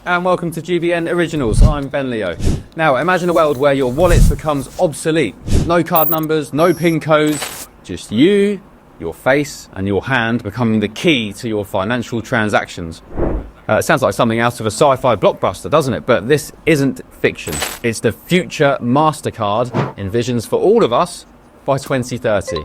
And welcome to GBN Originals. I'm Ben Leo. Now imagine a world where your wallet becomes obsolete. No card numbers, no PIN codes, just you, your face and your hand becoming the key to your financial transactions. It sounds like something out of a sci-fi blockbuster, doesn't it? But this isn't fiction. It's the future Mastercard envisions for all of us by 2030.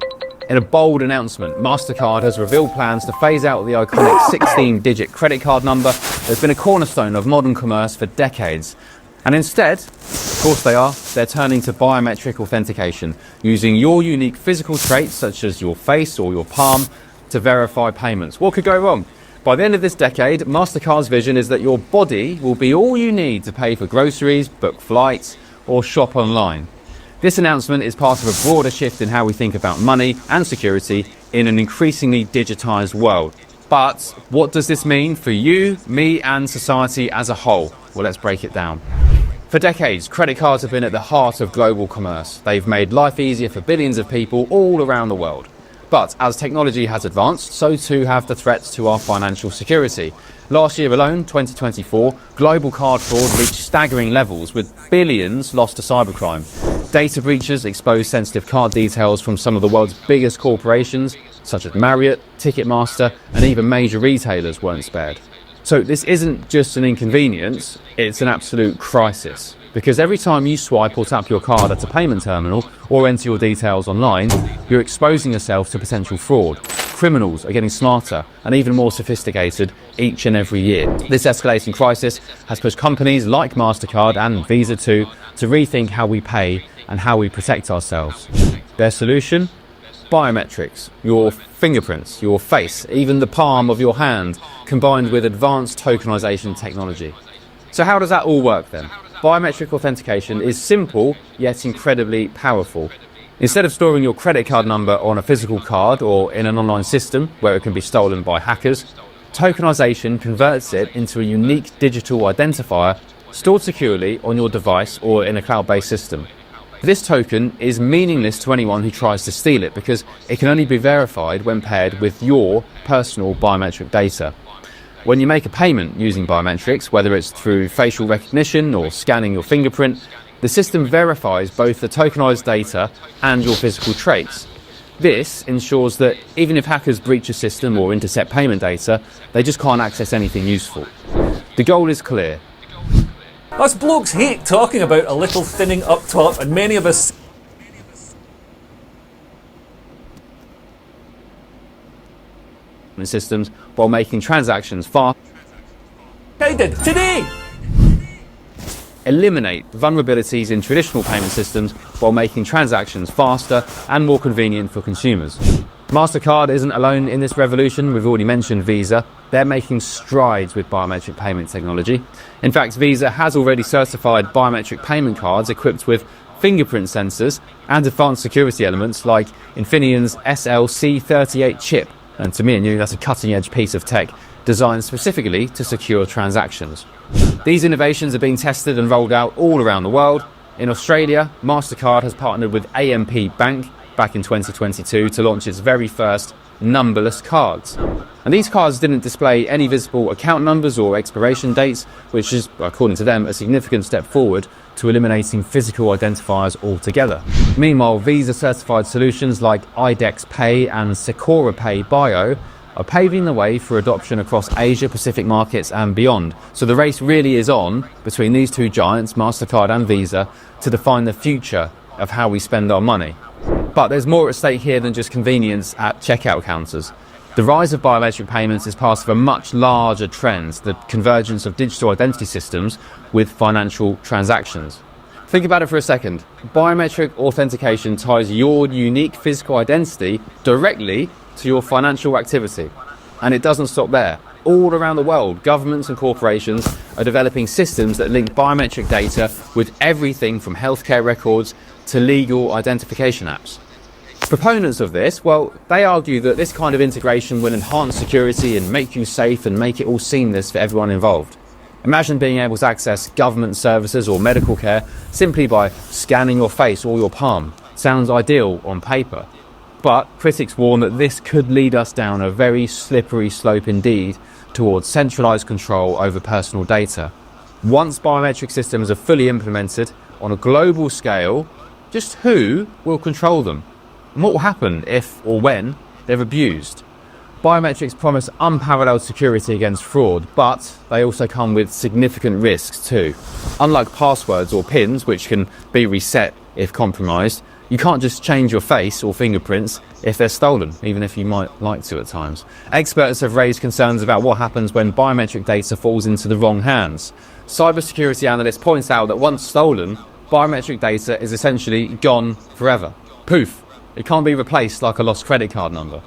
In a bold announcement, Mastercard has revealed plans to phase out the iconic 16-digit credit card number that's been a cornerstone of modern commerce for decades. And instead, of course they're turning to biometric authentication, using your unique physical traits such as your face or your palm to verify payments. What could go wrong? By the end of this decade, Mastercard's vision is that your body will be all you need to pay for groceries, book flights, or shop online. This announcement is part of a broader shift in how we think about money and security in an increasingly digitized world. But what does this mean for you, me, and society as a whole? Well, let's break it down. For decades, credit cards have been at the heart of global commerce. They've made life easier for billions of people all around the world. But as technology has advanced, so too have the threats to our financial security. Last year alone, 2024, global card fraud reached staggering levels, with billions lost to cybercrime. Data breaches exposed sensitive card details from some of the world's biggest corporations, such as Marriott, Ticketmaster, and even major retailers weren't spared. So this isn't just an inconvenience, it's an absolute crisis. Because every time you swipe or tap your card at a payment terminal or enter your details online, you're exposing yourself to potential fraud. Criminals are getting smarter and even more sophisticated each and every year. This escalating crisis has pushed companies like Mastercard and Visa too to rethink how we pay and how we protect ourselves. Their solution? Biometrics. Your fingerprints, your face, even the palm of your hand, combined with advanced tokenization technology. So how does that all work then? Biometric authentication is simple yet incredibly powerful. Instead of storing your credit card number on a physical card or in an online system where it can be stolen by hackers, tokenization converts it into a unique digital identifier stored securely on your device or in a cloud-based system. This token is meaningless to anyone who tries to steal it because it can only be verified when paired with your personal biometric data. When you make a payment using biometrics, whether it's through facial recognition or scanning your fingerprint, the system verifies both the tokenized data and your physical traits. This ensures that even if hackers breach a system or intercept payment data, they just can't access anything useful. The goal is clear. Us blokes hate talking about a little thinning up top, and many of us systems while making transactions fast. I did today. Eliminate vulnerabilities in traditional payment systems while making transactions faster and more convenient for consumers. Mastercard isn't alone in this revolution. We've already mentioned Visa. They're making strides with biometric payment technology. In fact, Visa has already certified biometric payment cards equipped with fingerprint sensors and advanced security elements like Infineon's SLC38 chip. And to me and you, that's a cutting-edge piece of tech designed specifically to secure transactions. These innovations are being tested and rolled out all around the world. In Australia, Mastercard has partnered with AMP Bank back in 2022 to launch its very first numberless cards. And these cards didn't display any visible account numbers or expiration dates, which is, according to them, a significant step forward to eliminating physical identifiers altogether. Meanwhile, Visa-certified solutions like IDEX Pay and Secura Pay Bio are paving the way for adoption across Asia, Pacific markets and beyond. So the race really is on between these two giants, Mastercard and Visa, to define the future of how we spend our money. But there's more at stake here than just convenience at checkout counters. The rise of biometric payments is part of a much larger trend, the convergence of digital identity systems with financial transactions. Think about it for a second. Biometric authentication ties your unique physical identity directly to your financial activity. And it doesn't stop there. All around the world, governments and corporations are developing systems that link biometric data with everything from healthcare records to legal identification apps. Proponents of this, well, they argue that this kind of integration will enhance security and make you safe and make it all seamless for everyone involved. Imagine being able to access government services or medical care simply by scanning your face or your palm. Sounds ideal on paper. But critics warn that this could lead us down a very slippery slope indeed towards centralized control over personal data. Once biometric systems are fully implemented on a global scale, just who will control them? And what will happen if or when they're abused? Biometrics promise unparalleled security against fraud, but they also come with significant risks too. Unlike passwords or PINs, which can be reset if compromised, you can't just change your face or fingerprints if they're stolen, even if you might like to at times. Experts have raised concerns about what happens when biometric data falls into the wrong hands. Cybersecurity analysts point out that once stolen, biometric data is essentially gone forever. Poof! It can't be replaced like a lost credit card number.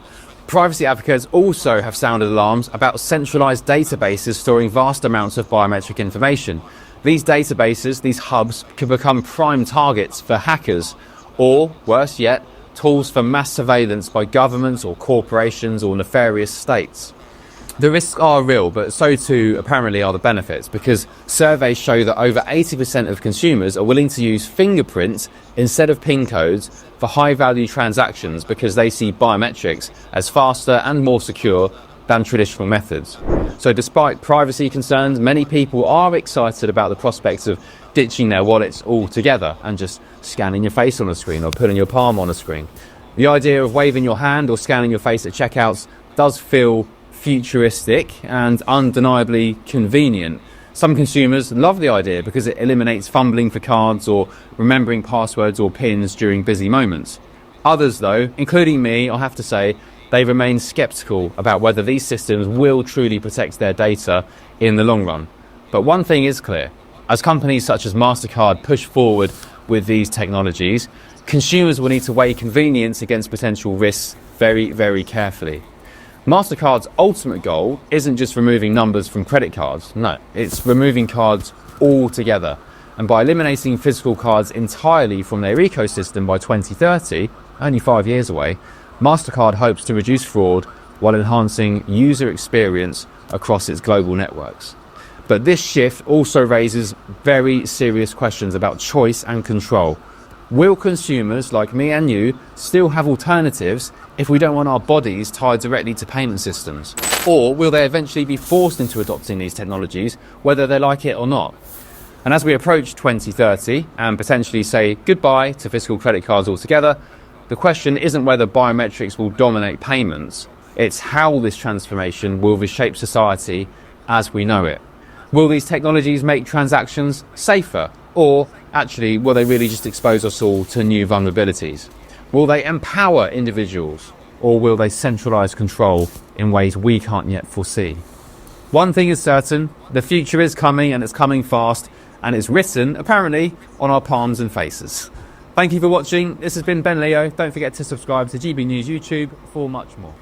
Privacy advocates also have sounded alarms about centralized databases storing vast amounts of biometric information. These databases, these hubs, can become prime targets for hackers, or, worse yet, tools for mass surveillance by governments or corporations or nefarious states. The risks are real, but so too apparently are the benefits, because surveys show that over 80% of consumers are willing to use fingerprints instead of PIN codes for high-value transactions because they see biometrics as faster and more secure than traditional methods. So despite privacy concerns, many people are excited about the prospects of ditching their wallets altogether and just scanning your face on a screen or putting your palm on a screen. The idea of waving your hand or scanning your face at checkouts does feel futuristic and undeniably convenient. Some consumers love the idea because it eliminates fumbling for cards or remembering passwords or PINs during busy moments. Others though, including me, I have to say, they remain skeptical about whether these systems will truly protect their data in the long run. But one thing is clear: as companies such as Mastercard push forward with these technologies, consumers will need to weigh convenience against potential risks very, very carefully. Mastercard's ultimate goal isn't just removing numbers from credit cards. No, it's removing cards altogether. And by eliminating physical cards entirely from their ecosystem by 2030, only 5 years away, Mastercard hopes to reduce fraud while enhancing user experience across its global networks. But this shift also raises very serious questions about choice and control. Will consumers like me and you still have alternatives if we don't want our bodies tied directly to payment systems? Or will they eventually be forced into adopting these technologies, whether they like it or not? And as we approach 2030 and potentially say goodbye to physical credit cards altogether, the question isn't whether biometrics will dominate payments, it's how this transformation will reshape society as we know it. Will these technologies make transactions safer? Or actually, will they really just expose us all to new vulnerabilities? Will they empower individuals? Or will they centralize control in ways we can't yet foresee? One thing is certain: the future is coming, and it's coming fast, and it's written, apparently, on our palms and faces. Thank you for watching. This has been Ben Leo. Don't forget to subscribe to GB News YouTube for much more.